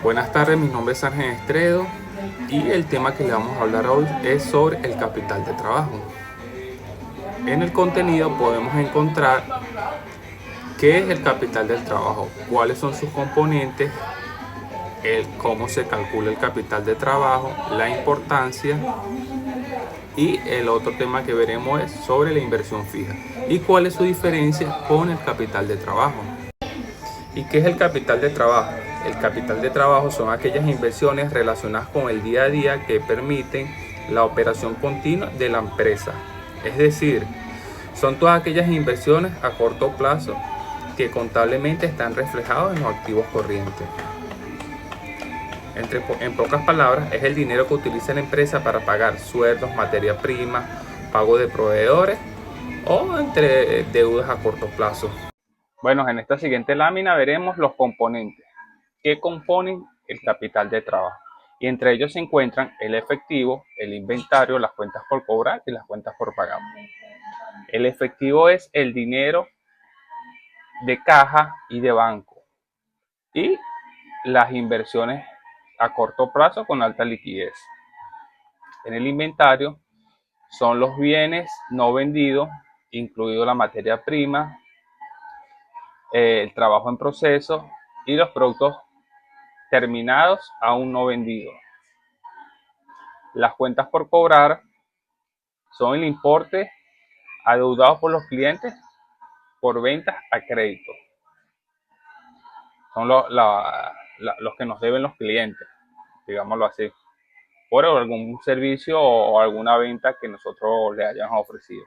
Buenas tardes, mi nombre es Ángel Estredo y el tema que le vamos a hablar hoy es sobre el capital de trabajo. En el contenido podemos encontrar qué es el capital del trabajo, cuáles son sus componentes, cómo se calcula el capital de trabajo, la importancia, y el otro tema que veremos es sobre la inversión fija y cuál es su diferencia con el capital de trabajo. ¿Y qué es el capital de trabajo? El capital de trabajo son aquellas inversiones relacionadas con el día a día que permiten la operación continua de la empresa. Es decir, son todas aquellas inversiones a corto plazo que contablemente están reflejados en los activos corrientes. En pocas palabras, es el dinero que utiliza la empresa para pagar sueldos, materia prima, pago de proveedores o entre deudas a corto plazo. Bueno, en esta siguiente lámina veremos los componentes que componen el capital de trabajo. Y entre ellos se encuentran el efectivo, el inventario, las cuentas por cobrar y las cuentas por pagar. El efectivo es el dinero de caja y de banco. Y las inversiones a corto plazo con alta liquidez. En el inventario son los bienes no vendidos, incluido la materia prima, el trabajo en proceso y los productos terminados aún no vendidos. Las cuentas por cobrar son el importe adeudado por los clientes por ventas a crédito. Son los que nos deben los clientes, digámoslo así, por algún servicio o alguna venta que nosotros le hayamos ofrecido.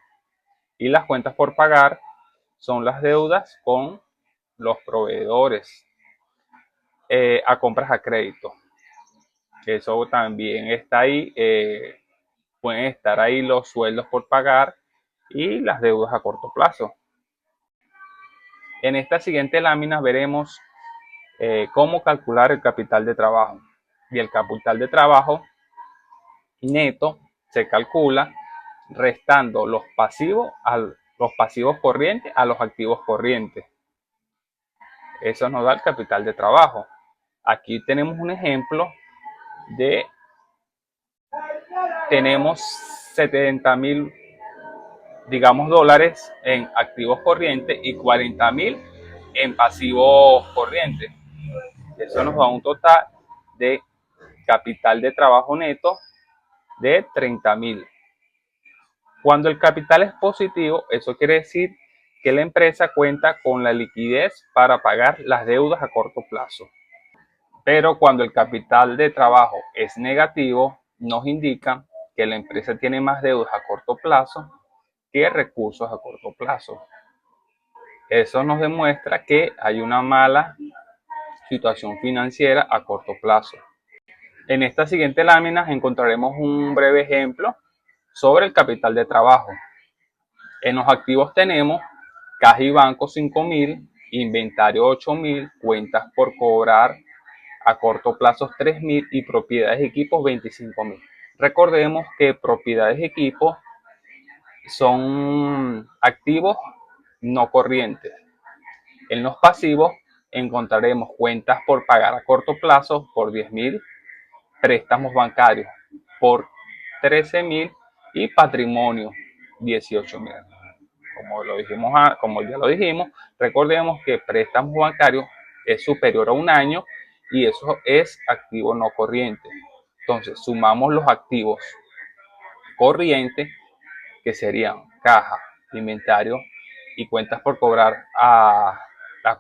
Y las cuentas por pagar son las deudas con los proveedores a compras a crédito. Eso también está ahí. Pueden estar ahí los sueldos por pagar y las deudas a corto plazo. En esta siguiente lámina veremos cómo calcular el capital de trabajo. Y el capital de trabajo neto se calcula restando los pasivos corrientes a los activos corrientes. Eso nos da el capital de trabajo. Aquí tenemos un ejemplo de, tenemos 70,000, digamos, dólares en activos corrientes y 40,000 en pasivos corrientes. Eso nos da un total de capital de trabajo neto de 30,000. Cuando el capital es positivo, eso quiere decir que la empresa cuenta con la liquidez para pagar las deudas a corto plazo. Pero cuando el capital de trabajo es negativo, nos indica que la empresa tiene más deudas a corto plazo que recursos a corto plazo. Eso nos demuestra que hay una mala situación financiera a corto plazo. En esta siguiente lámina encontraremos un breve ejemplo sobre el capital de trabajo. En los activos tenemos caja y banco 5,000, inventario 8,000, cuentas por cobrar a corto plazo 3,000 y propiedades y equipos 25,000. Recordemos que propiedades y equipos son activos no corrientes. En los pasivos encontraremos cuentas por pagar a corto plazo por 10,000, préstamos bancarios por 13,000 y patrimonio 18,000. Como ya lo dijimos, recordemos que préstamos bancarios es superior a un año y eso es activo no corriente. Entonces, sumamos los activos corrientes, que serían caja, inventario y cuentas por cobrar a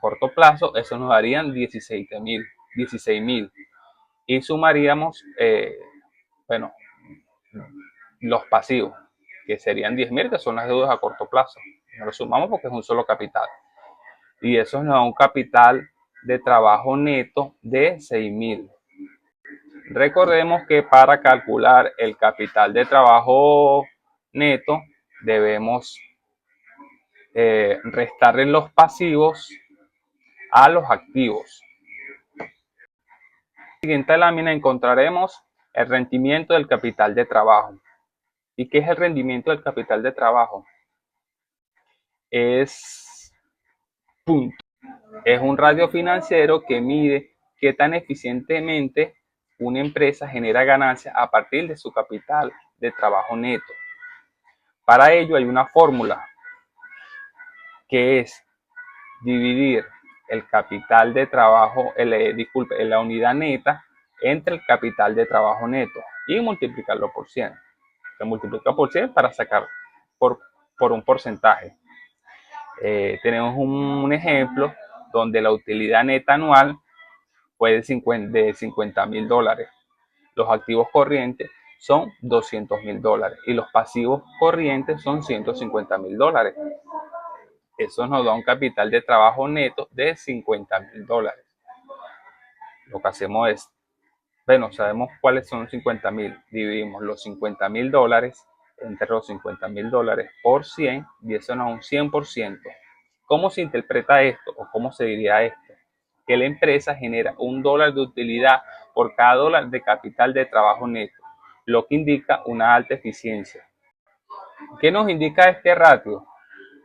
corto plazo, eso nos darían 16,000. Y sumaríamos, bueno, los pasivos, que serían 10,000, que son las deudas a corto plazo. No lo sumamos porque es un solo capital. Y eso nos da un capital de trabajo neto de 6,000. Recordemos que para calcular el capital de trabajo neto debemos restarle los pasivos a los activos. En la siguiente lámina encontraremos el rendimiento del capital de trabajo. ¿Y qué es el rendimiento del capital de trabajo? Es un radio financiero que mide qué tan eficientemente una empresa genera ganancias a partir de su capital de trabajo neto. Para ello hay una fórmula que es dividir el capital de trabajo, la unidad neta entre el capital de trabajo neto y multiplicarlo por 100. Se multiplica por 100 para sacar por un porcentaje. Tenemos un ejemplo donde la utilidad neta anual fue de $50,000. Los activos corrientes son $200,000 y los pasivos corrientes son $150,000. Eso nos da un capital de trabajo neto de $50,000. Lo que hacemos es, bueno, sabemos cuáles son los 50,000. Dividimos los $50,000 entre los $50,000 por 100 y eso nos da un 100%. ¿Cómo se interpreta esto o cómo se diría esto? Que la empresa genera $1 de utilidad por cada dólar de capital de trabajo neto, lo que indica una alta eficiencia. ¿Qué nos indica este ratio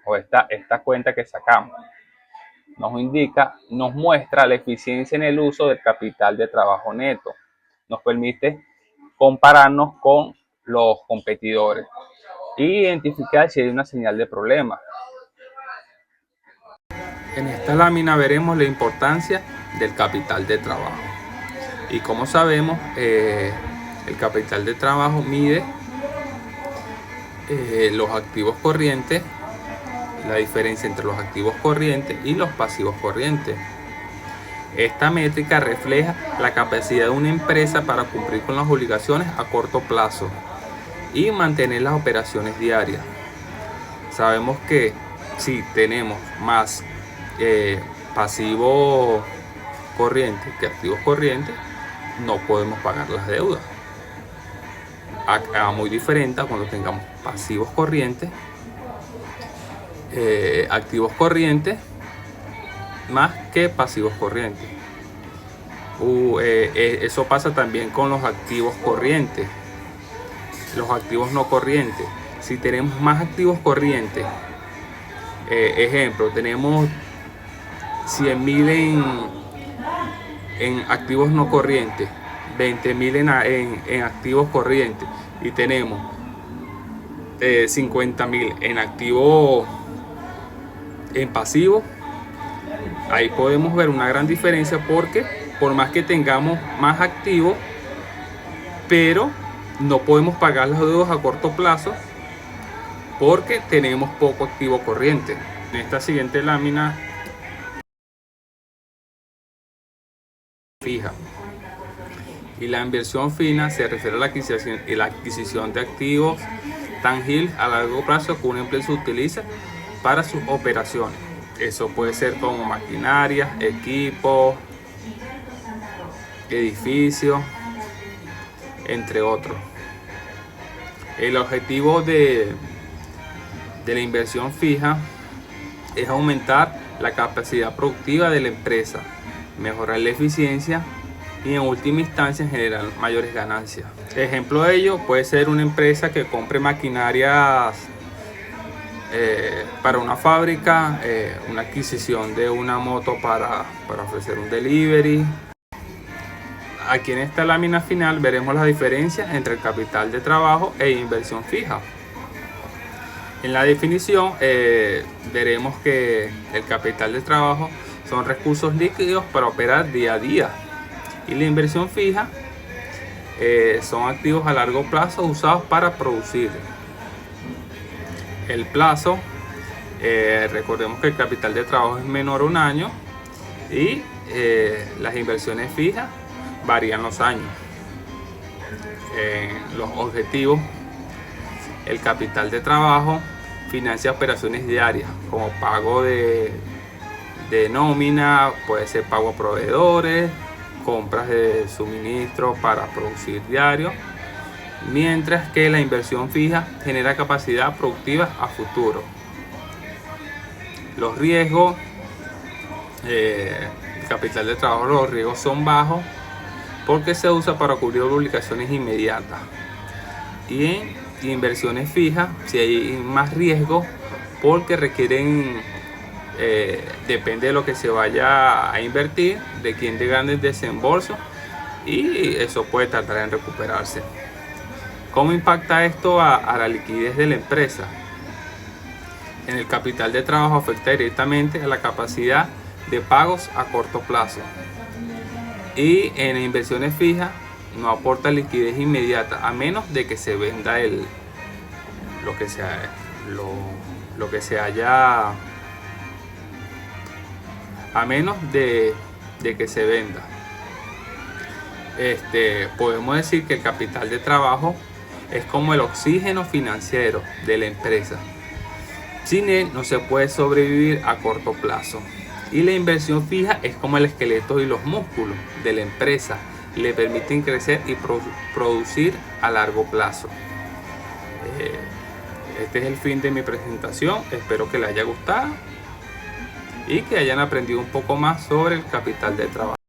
o esta cuenta que sacamos? Nos muestra la eficiencia en el uso del capital de trabajo neto. Nos permite compararnos con los competidores y identificar si hay una señal de problema. En esta lámina veremos la importancia del capital de trabajo. Y como sabemos, el capital de trabajo mide los activos corrientes, la diferencia entre los activos corrientes y los pasivos corrientes. Esta métrica refleja la capacidad de una empresa para cumplir con las obligaciones a corto plazo y mantener las operaciones diarias. Sabemos que si tenemos más pasivos corrientes que activos corrientes, no podemos pagar las deudas. Muy diferente a cuando tengamos pasivos corrientes, activos corrientes más que pasivos corrientes. Eso pasa también con los activos corrientes, los activos no corrientes. Si tenemos más activos corrientes, ejemplo, tenemos 100,000 en activos no corrientes, 20,000 en activos corrientes y tenemos 50,000 en activos en pasivos, ahí podemos ver una gran diferencia, porque por más que tengamos más activos, pero no podemos pagar las deudas a corto plazo porque tenemos poco activo corriente. En esta siguiente lámina fija, y la inversión fija se refiere a la adquisición de activos tangibles a largo plazo que una empresa utiliza para sus operaciones. Eso puede ser como maquinarias, equipos, edificios, entre otros. El objetivo de la inversión fija es aumentar la capacidad productiva de la empresa, mejorar la eficiencia y en última instancia generar mayores ganancias. Ejemplo de ello puede ser una empresa que compre maquinarias para una fábrica, una adquisición de una moto para ofrecer un delivery. Aquí en esta lámina final veremos la diferencia entre el capital de trabajo e inversión fija. En la definición veremos que el capital de trabajo son recursos líquidos para operar día a día, y la inversión fija son activos a largo plazo usados para producir. El plazo, recordemos que el capital de trabajo es menor a un año y las inversiones fijas varían los años. Los objetivos: el capital de trabajo financia operaciones diarias como pago de nómina, puede ser pago a proveedores, compras de suministro para producir diario, mientras que la inversión fija genera capacidad productiva a futuro. Los riesgos, el capital de trabajo, los riesgos son bajos porque se usa para cubrir obligaciones inmediatas, y en inversiones fijas si hay más riesgo porque requieren depende de lo que se vaya a invertir, de quién de grandes desembolsos, y eso puede tardar en recuperarse. ¿Cómo impacta esto a la liquidez de la empresa? En el capital de trabajo afecta directamente a la capacidad de pagos a corto plazo, y en inversiones fijas no aporta liquidez inmediata, a menos de que se venda lo que se haya, a menos de que se venda. Podemos decir que el capital de trabajo es como el oxígeno financiero de la empresa. Sin él no se puede sobrevivir a corto plazo. Y la inversión fija es como el esqueleto y los músculos de la empresa. Le permiten crecer y producir a largo plazo. Este es el fin de mi presentación. Espero que les haya gustado y que hayan aprendido un poco más sobre el capital de trabajo.